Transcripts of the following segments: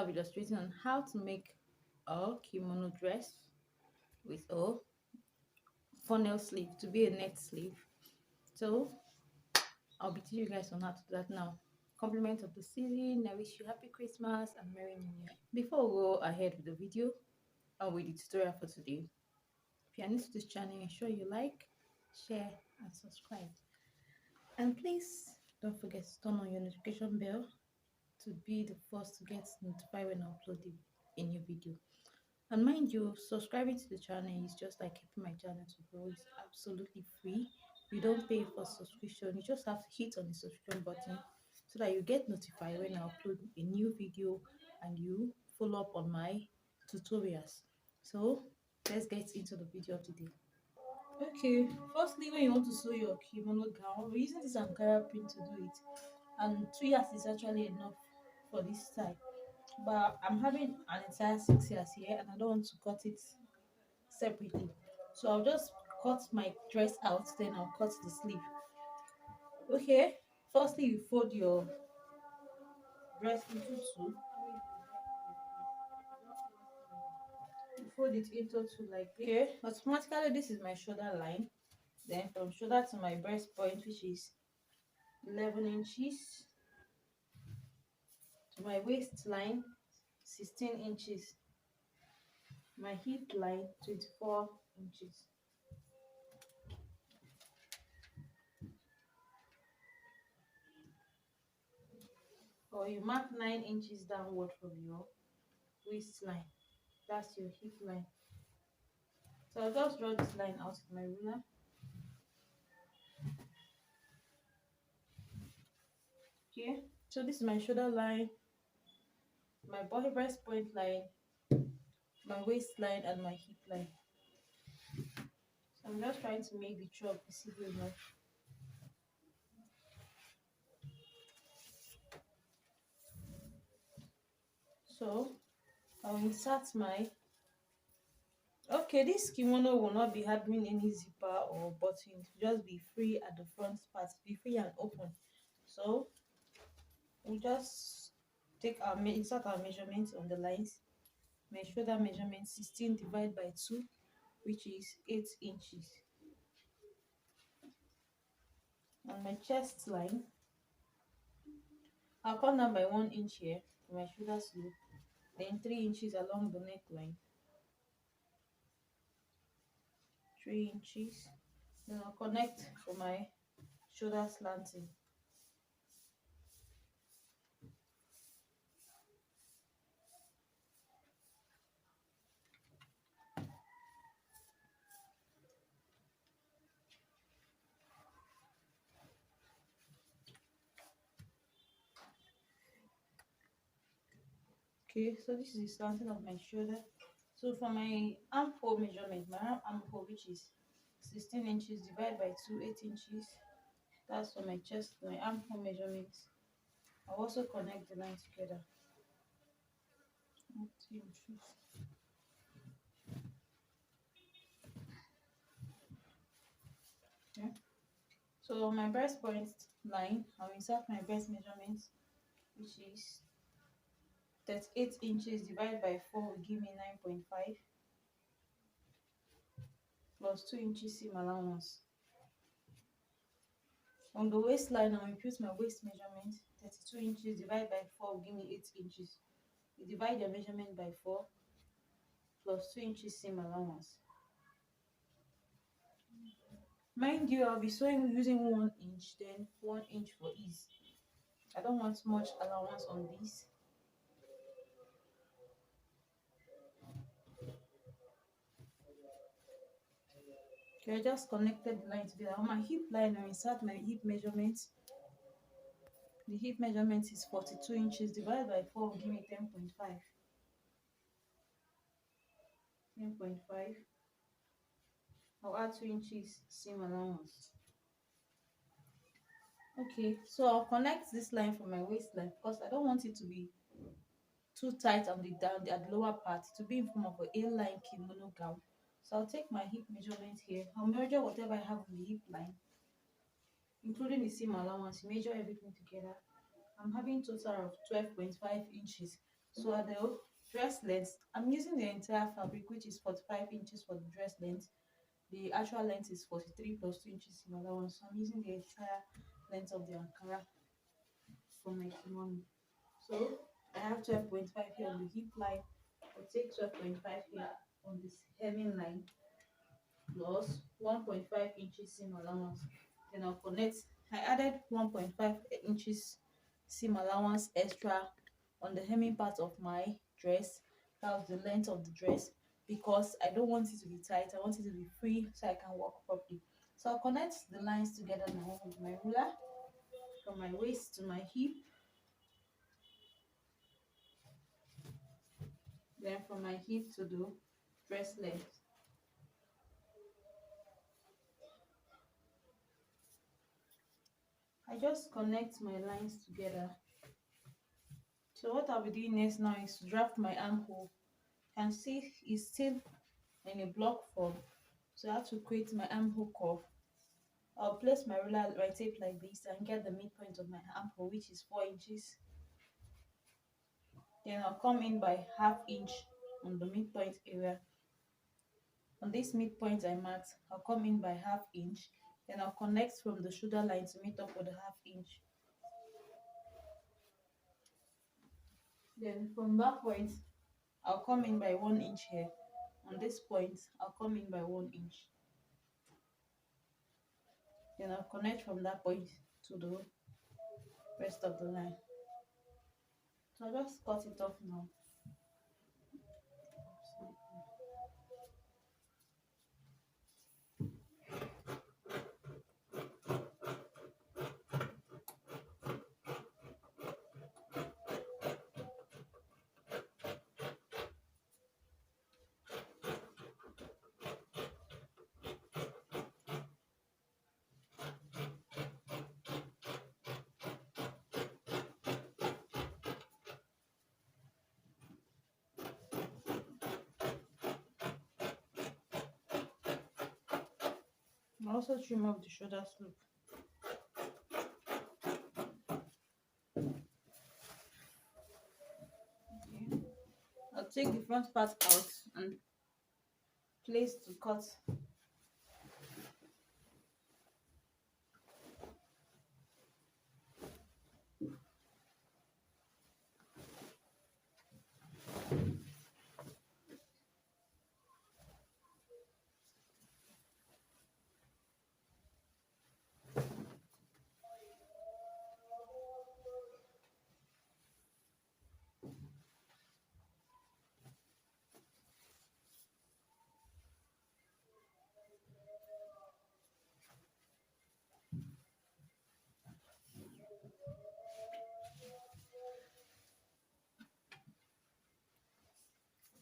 be illustrating on how to make a kimono dress with a funnel sleeve to be a net sleeve. So I'll be teaching you guys on how to do that now. Compliment of the season. I wish you happy Christmas and Merry New Year. Before we go ahead with the video or with the tutorial for today, if you are new to this channel, ensure you like, share, and subscribe. And please don't forget to turn on your notification bell to be the first to get notified when I upload a new video. And mind you, subscribing to the channel is just like helping my channel to grow. It's absolutely free. You don't pay for subscription. You just have to hit on the subscription button so that you get notified when I upload a new video and you follow up on my tutorials. So let's get into the video of today. Okay, firstly, when you want to sew your kimono gown, we're using this Ankara print to do it, and 2 years is actually enough for this side. But I'm having an entire 6 years here, and I don't want to cut it separately, so I'll just cut my dress out, then I'll cut the sleeve. Okay, firstly, you fold your dress into two. You fold it into two like this. Okay, automatically this is my shoulder line. Then from shoulder to my breast point, which is 11 inches, to my waistline 16 inches, my hip line 24 inches. Or you mark 9 inches downward from your waistline. That's your hip line. So I'll just draw this line out with my ruler. Okay, so this is my shoulder line, my body breast point line, my waistline, and my hip line. So I'm just trying to make the chop visible enough. So I'll insert my. Okay, this kimono will not be having any zipper or button. Just be free at the front part, be free and open. So we just take our insert our measurements on the lines. My shoulder measurement 16 divided by 2, which is 8 inches. On my chest line, I'll come down by 1 inch here for my shoulder slope, then 3 inches along the neckline, 3 inches. Then I'll connect for my shoulder slanting. Okay, so this is the slanting of my shoulder. So for my armhole measurement, my armhole, which is 16 inches divided by 2, 8 inches. That's for my chest, my armhole measurement. I'll also connect the line together. 8 inches. Okay. So my breast point line, I'll insert my breast measurement, which is 38 inches divided by 4 will give me 9.5 plus 2 inches seam allowance. On the waistline, I'll impute my waist measurement, 32 inches divided by 4 will give me 8 inches. You divide your measurement by 4 plus 2 inches seam allowance. Mind you, I'll be sewing using 1 inch, then 1 inch for ease. I don't want much allowance on this. Okay, I just connected the line together. On my hip line, I insert my hip measurement. The hip measurement is 42 inches divided by 4 will give me 10.5. 10.5. I'll add 2 inches seam allowance. Okay, so I'll connect this line from my waistline because I don't want it to be too tight on the down at the lower part to be in form of a A-line kimono gown. So I'll take my hip measurement here. I'll measure whatever I have on the hip line, including the seam allowance. Measure everything together. I'm having total of 12.5 inches. So at the dress length, I'm using the entire fabric, which is 45 inches for the dress length. The actual length is 43 plus 2 inches in allowance. So I'm using the entire length of the Ankara for my kimono. So I have 12.5 here on the hip line. I'll take 12.5 here on this hemming line plus 1.5 inches seam allowance. Then I'll connect. I added 1.5 inches seam allowance extra on the hemming part of my dress. That's the length of the dress because I don't want it to be tight. I want it to be free so I can walk properly. So I'll connect the lines together now with my ruler from my waist to my hip. Then from my hip to the dress length. I just connect my lines together. So what I'll be doing next now is to draft my armhole. You can see it's still in a block form. So I have to create my armhole curve. I'll place my ruler right tape like this and get the midpoint of my armhole, which is 4 inches. Then I'll come in by half inch on the midpoint area. On this midpoint I marked, I'll come in by half inch. Then I'll connect from the shoulder line to meet up with the half inch. Then from that point, I'll come in by 1 inch here. On this point, I'll come in by 1 inch. Then I'll connect from that point to the rest of the line. So I'll just cut it off now. I'll also trim off the shoulder slope. Okay. I'll take the front part out and place to cut.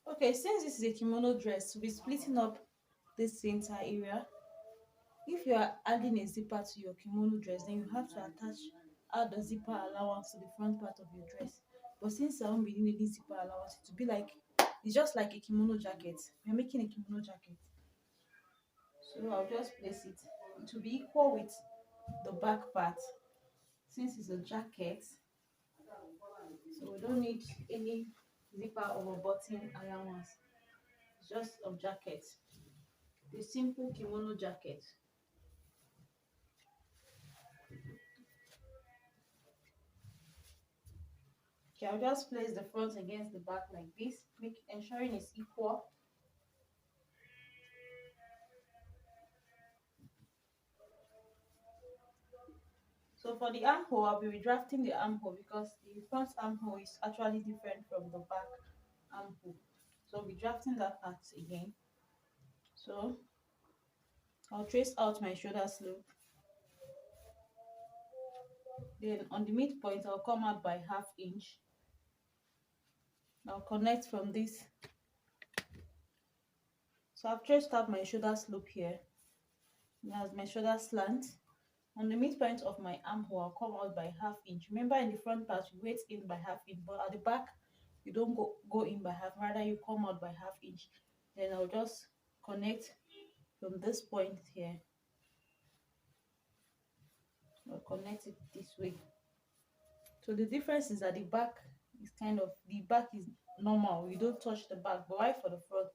Okay, since this is a kimono dress, we'll be splitting up this entire area. If you are adding a zipper to your kimono dress, then you have to add the zipper allowance to the front part of your dress. But since I won't be doing any zipper allowance, it will be like it's just like a kimono jacket. We're making a kimono jacket. So I'll just place it. It will be equal with the back part. Since it's a jacket, so we don't need any zipper or button allowance. It's just a jacket. The simple kimono jacket. Okay, I'll just place the front against the back like this, ensuring it's equal. So for the armhole, I'll be redrafting the armhole because the front armhole is actually different from the back armhole. So I'll be drafting that part again. So I'll trace out my shoulder slope. Then on the midpoint, I'll come out by half inch. I'll connect from this. So I've traced out my shoulder slope here. That's my shoulder slant. On the midpoint of my armhole, I'll come out by half inch. Remember, in the front part, you wait in by half inch, but at the back, you don't go in by half. Rather, you come out by half inch. Then I'll just connect from this point here. I'll connect it this way. So the difference is at the back, It's kind of, the back is normal, you don't touch the back, but right for the front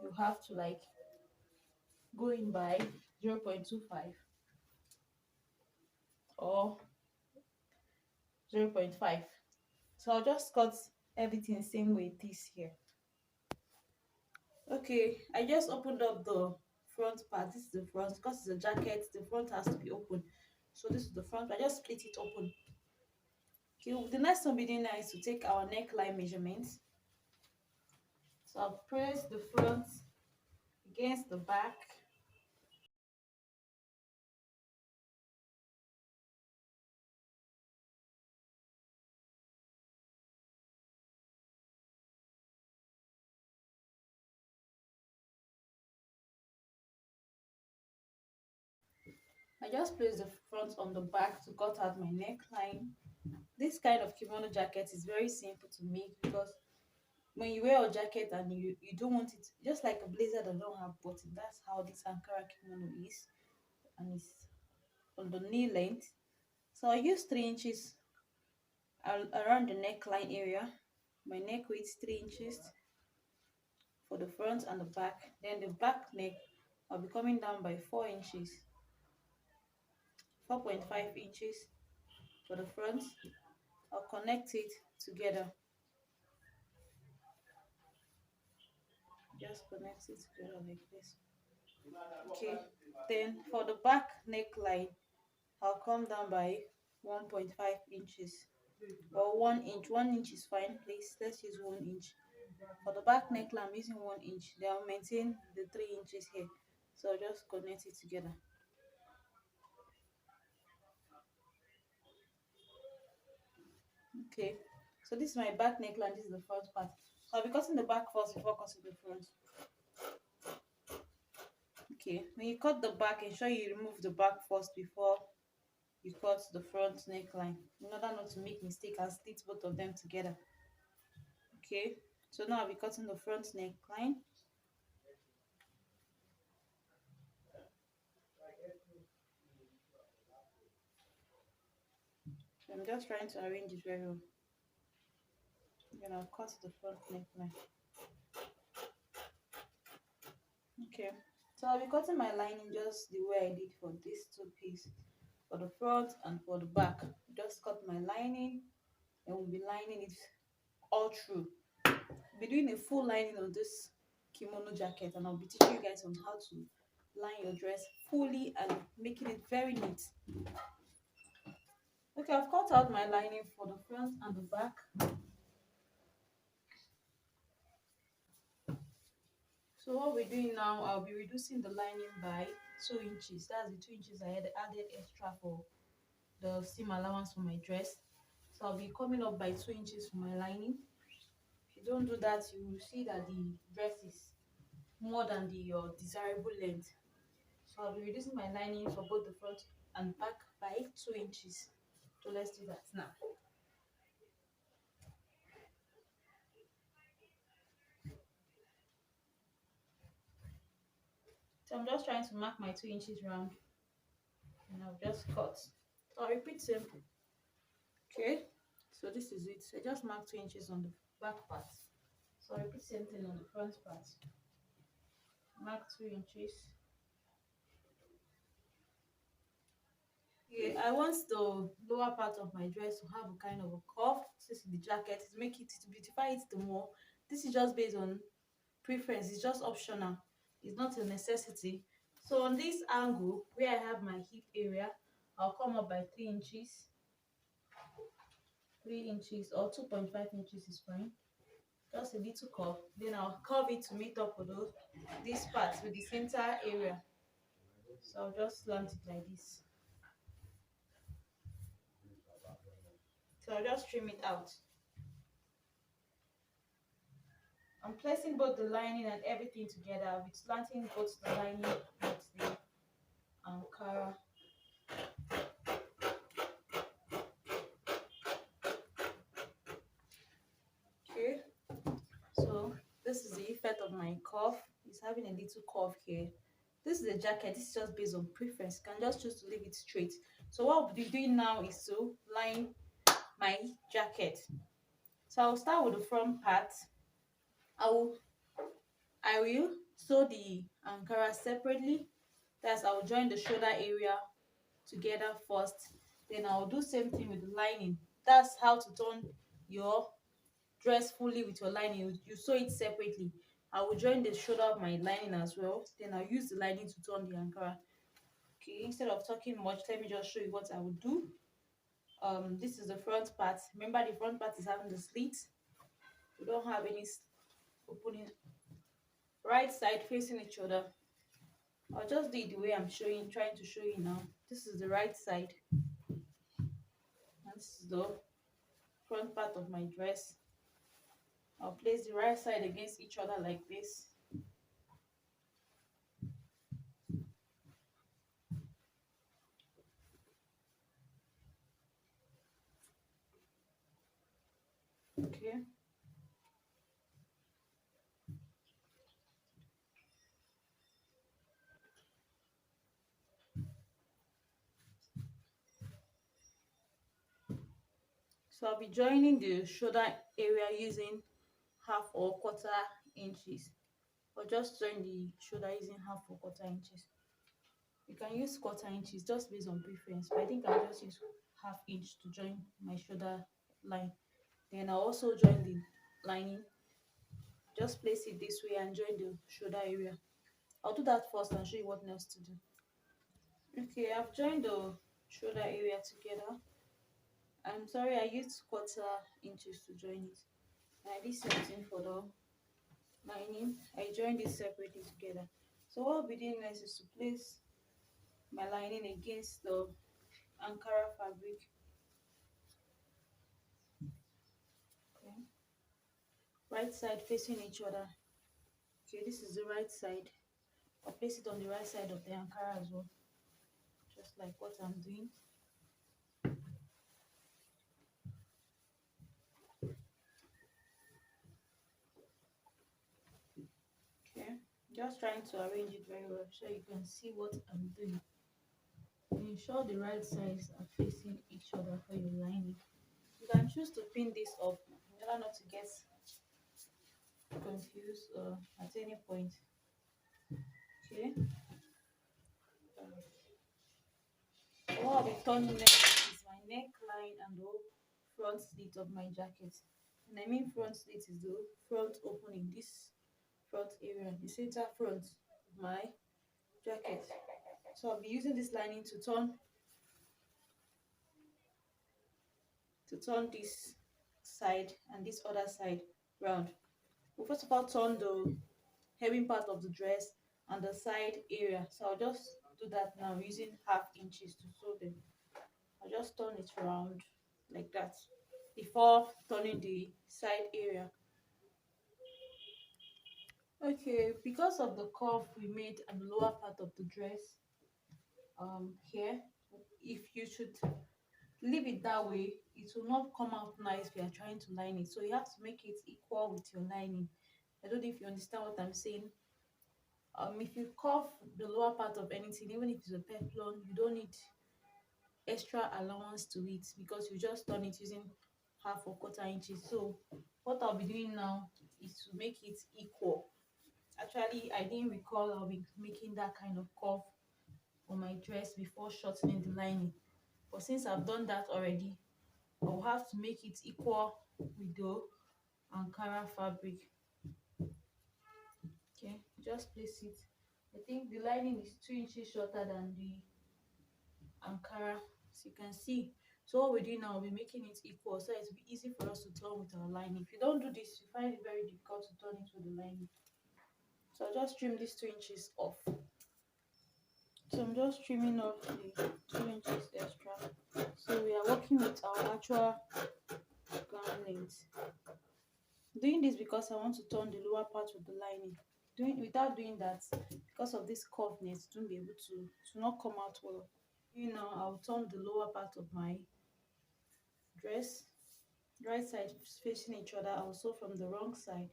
you have to like go in by 0.25 or 0.5. So I'll just cut everything same way this here. Okay, I just opened up the front part. This is the front because it's a jacket, the front has to be open. So this is the front. I just split it open. Okay, the next one we do now is to take our neckline measurements. So I'll press the front against the back. I just place the front on the back to cut out my neckline. This kind of kimono jacket is very simple to make because when you wear a jacket and you don't want it, just like a blazer that don't have button, that's how this Ankara kimono is, and it's on the knee length. So I use 3 inches around the neckline area. My neck width 3 inches for the front and the back. Then the back neck, I'll be coming down by 4 inches, 4.5 inches for the front. I'll connect it together. Just connect it together like this. Okay. Then for the back neckline, I'll come down by 1.5 inches or 1 inch. 1 inch is fine, please. Let's use 1 inch. For the back neckline, I'm using 1 inch. Then I'll maintain the 3 inches here. So I'll just connect it together. Okay. So this is my back neckline. This is the front part. So I'll be cutting the back first before cutting the front. Okay. When you cut the back, ensure you remove the back first before you cut the front neckline in order not to make mistake and stitch both of them together. Okay, so now I'll be cutting the front neckline. I'm just trying to arrange it very well. Then I'll cut the front neckline. Okay, so I'll be cutting my lining just the way I did for this two pieces, for the front and for the back. Just cut my lining and we'll be lining it all through. We'll be doing a full lining on this kimono jacket, and I'll be teaching you guys on how to line your dress fully and making it very neat. Okay, I've cut out my lining for the front and the back. So what we're doing now, I'll be reducing the lining by 2 inches. That's the 2 inches I had added extra for the seam allowance for my dress. So I'll be coming up by 2 inches for my lining. If you don't do that, you will see that the dress is more than the your desirable length. So I'll be reducing my lining for both the front and back by 2 inches. So let's do that now. So I'm just trying to mark my 2 inches round, and I'll just cut. So I'll repeat same. Okay, so this is it. I just marked 2 inches on the back part. So I repeat same thing on the front part. Mark 2 inches. Yeah, I want the lower part of my dress to have a kind of a cuff. This is the jacket to make it, to beautify it the more. This is just based on preference. It's just optional. It's not a necessity. So on this angle where I have my hip area, I'll come up by 3 inches. 3 inches or 2.5 inches is fine. Just a little curve. Then I'll curve it to meet up with those this part with the center area. So I'll just slant it like this. So I'll just trim it out. I'm placing both the lining and everything together. I'll be slanting both the lining with the Ankara. Okay, so this is the effect of my cuff. It's having a little curve here. This is a jacket. This is just based on preference. You can just choose to leave it straight. So what we'll be doing now is to line my jacket. So I'll start with the front part. I will I will sew the Ankara separately. That's I'll join the shoulder area together first. Then I'll do same thing with the lining. That's how to turn your dress fully with your lining. You sew it separately. I will join the shoulder of my lining as well. Then I'll use the lining to turn the Ankara. Okay, instead of talking much, let me just show you what I would do. This is the front part. Remember, the front part is having the slit. We don't have any opening. Right side facing each other. I'll just do it the way I'm trying to show you now. This is the right side, and this is the front part of my dress. I'll place the right side against each other like this. Okay. So I'll be joining the shoulder area using half or quarter inches. Or just join the shoulder using half or quarter inches. You can use quarter inches just based on preference, but I think I'll just use half inch to join my shoulder line. Then I'll also join the lining. Just place it this way and join the shoulder area. I'll do that first and show you what else to do. Okay, I've joined the shoulder area together. I'm sorry, I used quarter inches to join it. And I did something for the lining. I joined it separately together. So what I'll be doing next is to place my lining against the Ankara fabric. Okay. Right side facing each other. Okay, this is the right side. I'll place it on the right side of the Ankara as well. Just like what I'm doing. Okay. Just trying to arrange it very well so you can see what I'm doing. Ensure the right sides are facing each other for your lining. You can choose to pin this up in order not to get confused at any point. Okay. What I'll be turning next is my neckline and the front slit of my jacket. And I mean front slit is the front opening, this front area, the center front of my jacket. So I'll be using this lining to turn this side and this other side round. We'll first of all turn the hemming part of the dress and the side area. So I'll just do that now using half inches to sew them. I'll just turn it around like that before turning the side area. Okay, because of the curve we made at the lower part of the dress, here, if you should leave it that way, it will not come out nice if you are trying to line it. So you have to make it equal with your lining. I don't know if you understand what I'm saying. If you curve the lower part of anything, even if it's a peplon, you don't need extra allowance to it because you just turn it using half or quarter inches. So what I'll be doing now is to make it equal. Actually, I didn't recall I'll be making that kind of curve on my dress before shortening the lining. But since I've done that already, I'll have to make it equal with the Ankara fabric. Okay, just place it. I think the lining is 2 inches shorter than the Ankara, as you can see. So what we do now, we're making it equal so it'll be easy for us to turn with our lining. If you don't do this, you find it very difficult to turn it with the lining. So I'll just trim these 2 inches off. So I'm just trimming off the 2 inches extra. So we are working with our actual gown length. Doing this because I want to turn the lower part of the lining. Without doing that, because of this curveness, don't be able to not come out well. You know, I'll turn the lower part of my dress, right side facing each other. I'll sew from the wrong side.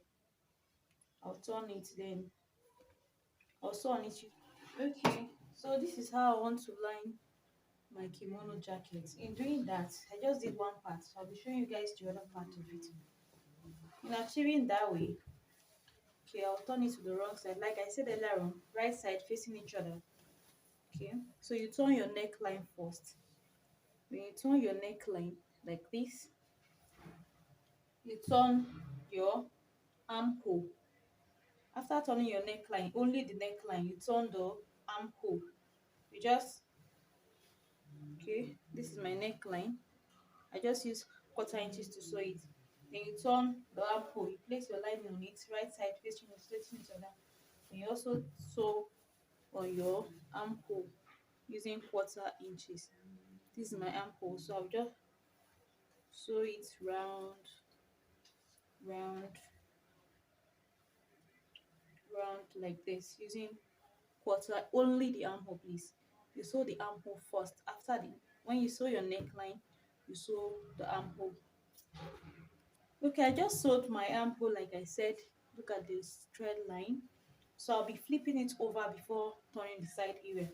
I'll turn it, then I'll sew on it. Okay, so this is how I want to line my kimono jacket. In doing that, I just did one part, so I'll be showing you guys the other part of it. In achieving that way, okay, I'll turn it to the wrong side. Like I said earlier on, right side facing each other. Okay, so you turn your neckline first. When you turn your neckline like this, you turn your armhole. After turning your neckline, only the neckline, you turn the armhole. You just, okay, this is my neckline. I just use quarter inches to sew it. Then you turn the armhole, you place your lining on it, right side facing each other. Then you also sew on your armhole using quarter inches. This is my armhole, so I'll just sew it round, round, round like this using quarter, only the armhole please. You sew the armhole first. After the, when you sew your neckline, you sew the armhole. Okay, I just sewed my armhole like I said. Look at this thread line. So I'll be flipping it over before turning the side area.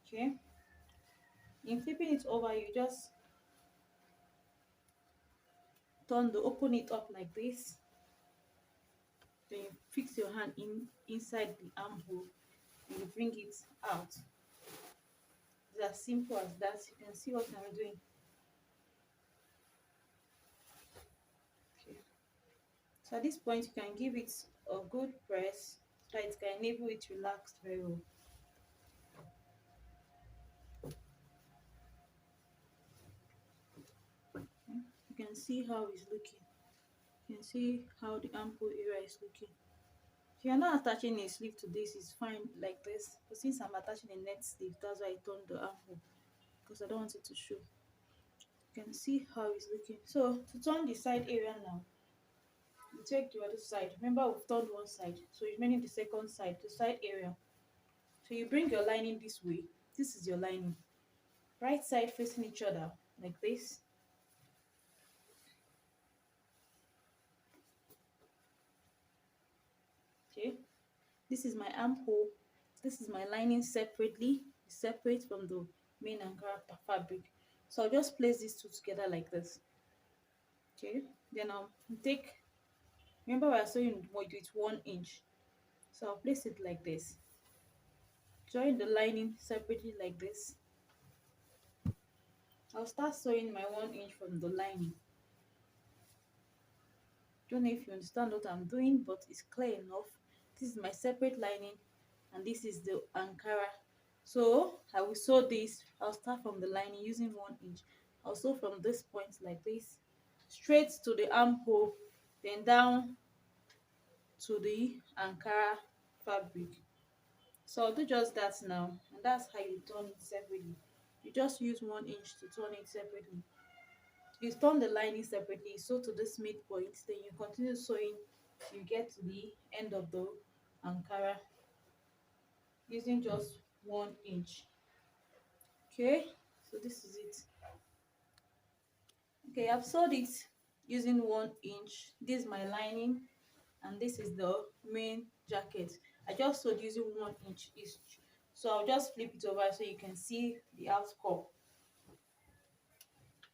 Okay, in flipping it over, you just open it up like this. Then you fix your hand inside the armhole and you bring it out. It's as simple as that. You can see what I'm doing. Okay. So at this point, you can give it a good press so that it can enable it to relax very well. Okay. You can see how it's looking. You can see how the armhole area is looking. If you're not attaching a sleeve to this, it's fine like this. But since I'm attaching a net sleeve, that's why I turned the armhole, because I don't want it to show. You can see how it's looking. So to turn the side area now, you take the other side. Remember, we've turned one side, so you're remaining the second side, the side area. So you bring your lining this way. This is your lining. Right side facing each other like this. Okay, this is my armhole. This is my lining separately, separate from the main Ankara fabric. So I'll just place these two together like this. Okay, then I'll take, remember we're sewing with 1 inch. So I'll place it like this. Join the lining separately like this. I'll start sewing my 1 inch from the lining. Don't know if you understand what I'm doing, but it's clear enough. This is my separate lining and this is the Ankara. So I will sew this. I'll start from the lining using 1 inch. I'll sew from this point like this, straight to the armhole, then down to the Ankara fabric. So I'll do just that now, and that's how you turn it separately. You just use 1 inch to turn it separately. You turn the lining separately, sew to this midpoint, then you continue sewing till you get to the end of the Ankara using just 1 inch. Okay, so this is it. Okay, I've sewed it using 1 inch. This is my lining and this is the main jacket. I just sewed using 1 inch each. So I'll just flip it over so you can see the outcome.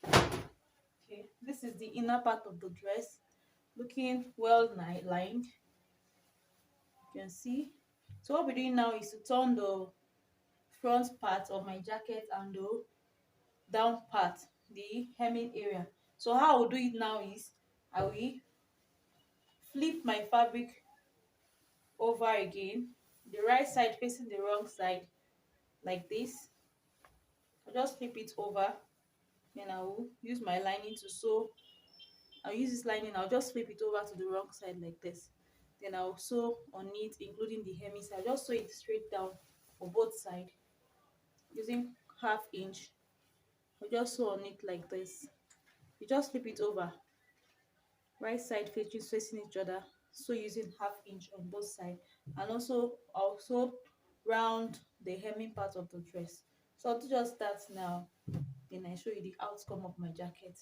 Okay, this is the inner part of the dress, looking well lined. You can see. So what we're doing now is to turn the front part of my jacket and the down part, the hemming area. So how I will do it now is I will flip my fabric over again, the right side facing the wrong side like this. I'll just flip it over, then I will use my lining to sew. I'll use this lining, I'll just flip it over to the wrong side like this. Then I'll sew on it, including the hemming side. I'll just sew it straight down for both sides using 1/2 inch. I'll just sew on it like this. You just flip it over, right side facing each other, sew using 1/2 inch on both sides, and also round the hemming part of the dress. So I'll do just that now, then I show you the outcome of my jacket.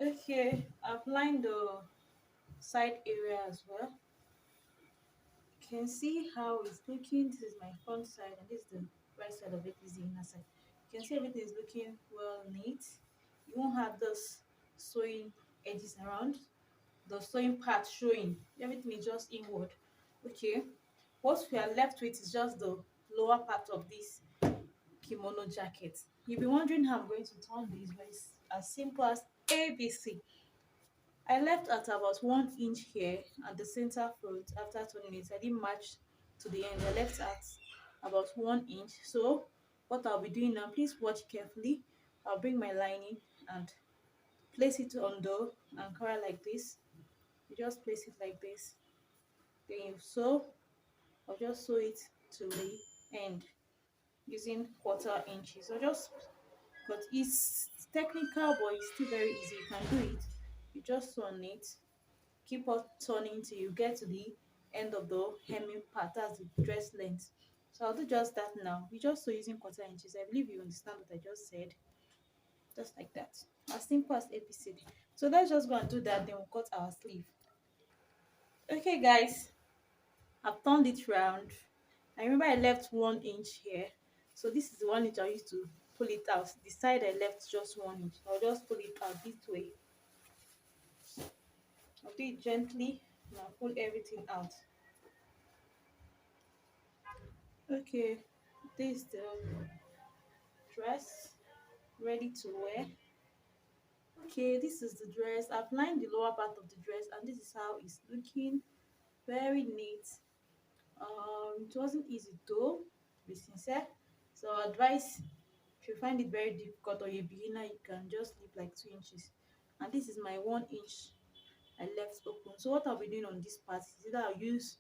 Okay, I've lined the side area as well. You can see how it's looking. This is my front side and this is the right side of it. This is the inner side. You can see everything is looking well neat. You won't have those sewing edges around. the sewing part showing. Everything is just inward. Okay, what we are left with is just the lower part of this kimono jacket. You'll be wondering how I'm going to turn this, but it's as simple as ABC. I left at about 1 inch here at the center front. After turning it, I didn't match to the end. I left at about 1 inch. So what I'll be doing now, please watch carefully. I'll bring my lining and place it on the ankara like this. You just place it like this. Then you sew, or just sew it to the end using 1/4 inches. So just, but it's technical, but it's still very easy. You can do it. You just sew on it, keep on turning till you get to the end of the hemming part. That's the dress length. So I'll do just that now. We just sew using 1/4 inches. I believe you understand what I just said. Just like that. As simple as ABCD. So let's just go and do that. Then we'll cut our sleeve. Okay, guys. I've turned it round. I remember I left 1 inch here. So this is the 1 inch I used to pull it out. The side I left just 1 inch. I'll just pull it out this way. I'll do it gently and I'll pull everything out. Okay, this is the dress ready to wear. Okay, this is the dress. I've lined the lower part of the dress and this is how it's looking. Very neat. It wasn't easy though, to be sincere. So I advise, if you find it very difficult or you're a beginner, you can just leave like 2 inches. And this is my 1 inch I left open. So what I'll be doing on this part is either I'll use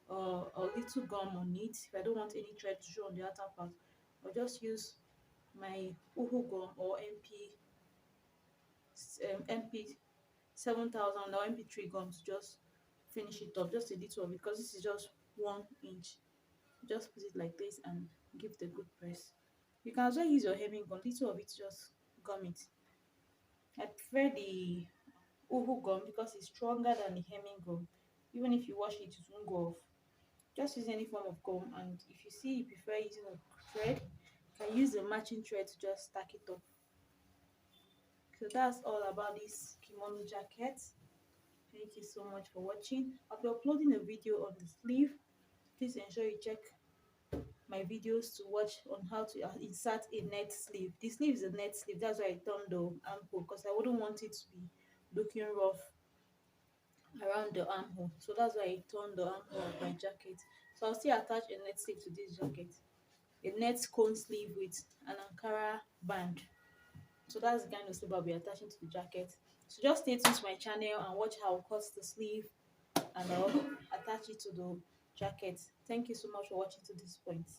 a little gum on it if I don't want any thread to show on the outer part, or just use my uhu gum or MP 7000 or MP3 gum to just finish it up, just a little of it, because this is just 1 inch. Just put it like this and give it a good press. You can also use your hemming gum, little of it, just gum it. I prefer the uhu gum because it's stronger than the hemming gum. Even if you wash it, it won't go off. Just use any form of gum, and if you see you prefer using a thread, you can use the matching thread to just stack it up. So that's all about this kimono jacket. Thank you so much for watching. I'll be uploading a video on the sleeve. Please ensure you check my videos to watch on how to insert a net sleeve. The sleeve is a net sleeve. That's why I turned the armhole, because I wouldn't want it to be looking rough around the armhole. So that's why I turned the armhole of my jacket. So I'll still attach a net sleeve to this jacket. A net cone sleeve with an ankara band. So that's the kind of sleeve I'll be attaching to the jacket. So just stay tuned to my channel and watch how I'll cut the sleeve and I'll attach it to the jacket. Thank you so much for watching to this point.